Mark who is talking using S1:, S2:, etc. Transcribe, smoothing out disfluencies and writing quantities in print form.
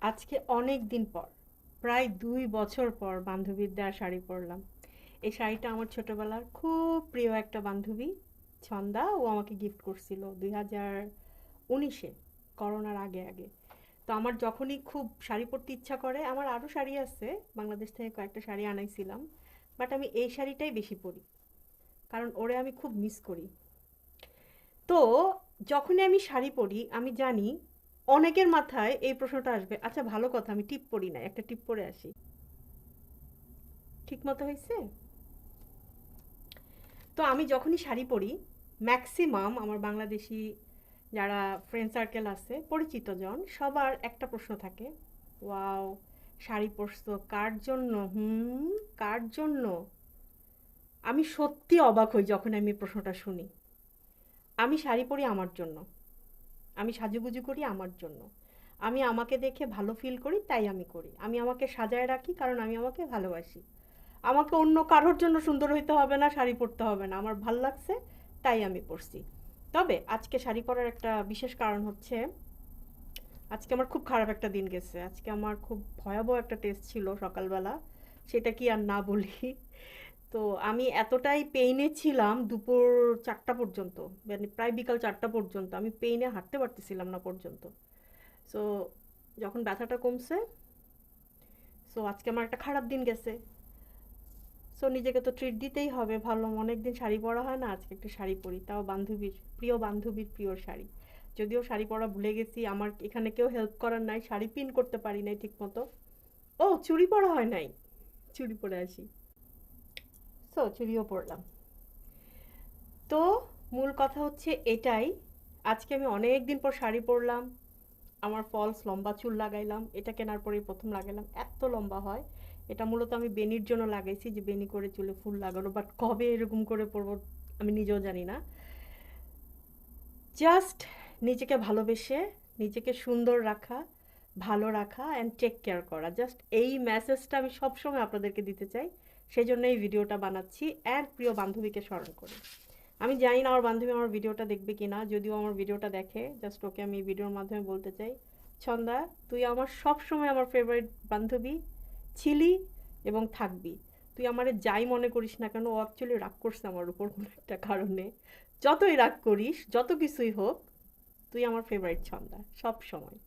S1: আজকে অনেক দিন পর, প্রায় ২ বছর পর বান্ধবীর দেওয়া শাড়ি পরলাম। এই শাড়িটা আমার ছোটবেলার খুব প্রিয় একটা বান্ধবী, ছন্দা, ও আমাকে গিফট করছিল 2019-এ, করোনার আগে আগে। তো আমার যখনই খুব শাড়ি পরতে ইচ্ছা করে, আমার আরও শাড়ি আছে, বাংলাদেশ থেকে কয়েকটা শাড়ি আনাইছিলাম, বাট আমি এই শাড়িটাই বেশি পরি, কারণ ওরে আমি খুব মিস করি। তো যখনই আমি শাড়ি পরি আমি জানি অনেকের মাথায় এই প্রশ্নটা আসবে, আচ্ছা ভালো কথা, আমি টিপ পরি না, একটা টিপ পরে আসি। ঠিক মতো হয়েছে? তো আমি যখনই শাড়ি পরি, ম্যাক্সিমাম আমার বাংলাদেশি যারা ফ্রেন্ড সার্কেল আছে, পরিচিত জন, সবার একটা প্রশ্ন থাকে, ওয়াও, শাড়ি পরছো কার জন্য? কার জন্য? আমি সত্যি অবাক হই যখন আমি এই প্রশ্নটা শুনি। আমি শাড়ি পরি আমার জন্য, আমি সাজুগুজু করি আমার জন্য, আমি আমাকে দেখে ভালো ফিল করি তাই আমি করি, আমি আমাকে সাজায় রাখি কারণ আমি আমাকে ভালোবাসি। আমাকে অন্য কারোর জন্য সুন্দর হইতে হবে না, শাড়ি পরতে হবে না, আমার ভাল লাগছে তাই আমি পরছি। তবে আজকে শাড়ি পরার একটা বিশেষ কারণ হচ্ছে, আজকে আমার খুব খারাপ একটা দিন গেছে, আজকে আমার খুব ভয়াবহ একটা টেস্ট ছিল সকালবেলা, সেটা কি আর না বলি। তো আমি এতটাই পেইনে ছিলাম দুপুর 4টা পর্যন্ত, মানে প্রায় বিকাল 4টা পর্যন্ত আমি পেইনে হাঁটতে পারতেছিলাম না পর্যন্ত। সো যখন ব্যথাটা কমছে, সো আজকে আমার একটা খারাপ দিন গেছে। সো নিজেকে তো ট্রিট দিতেই হবে, ভাবলাম অনেকদিন শাড়ি পরা হয় না, আজকে একটা শাড়ি পরি, তাও বান্ধবীর প্রিয় শাড়ি। যদিও শাড়ি পরা ভুলে গেছি, আমার এখানে কেউ হেল্প করার নাই, শাড়ি পিন করতে পারি নাই ঠিক মতো। ও, চুড়ি পরা হয় নাই, চুড়ি পরে আসি। সো চুড়িও পরলাম। তো মূল কথা হচ্ছে এটাই, আজকে আমি অনেক দিন পর শাড়ি পরলাম, আমার ফলস লম্বা চুল লাগাইলাম, এটা কেনার পরেই প্রথম লাগাইলাম, এত লম্বা হয়। এটা মূলত আমি বেনির জন্য লাগাইছি, যে বেনি করে চুলে ফুল লাগানো, বাট কবে এরকম করে পরবো আমি নিজেও জানি না। জাস্ট নিজেকে ভালোবেসে, নিজেকে সুন্দর রাখা, ভালো রাখা অ্যান্ড টেক কেয়ার করা, জাস্ট এই মেসেজটা আমি সবসময় আপনাদেরকে দিতে চাই। সেই জন্য এই ভিডিওটা বানাচ্ছি, অ্যান্ড প্রিয় বান্ধবীকে স্মরণ করে। আমি জানি না আমার বান্ধবী আমার ভিডিওটা দেখবে কি না, যদিও আমার ভিডিওটা দেখে, জাস্ট ওকে আমি ভিডিওর মাধ্যমে বলতে চাই, ছন্দা, তুই আমার সব সময় আমার ফেভারিট বান্ধবী ছিলি এবং থাকবি। তুই আমারে যাই মনে করিস না কেন, ও অ্যাকচুয়ালি রাগ করছে আমার উপর কোনো একটা কারণে। যতই রাগ করিস, যত কিছুই হোক, তুই আমার ফেভারিট ছন্দা, সব সময়।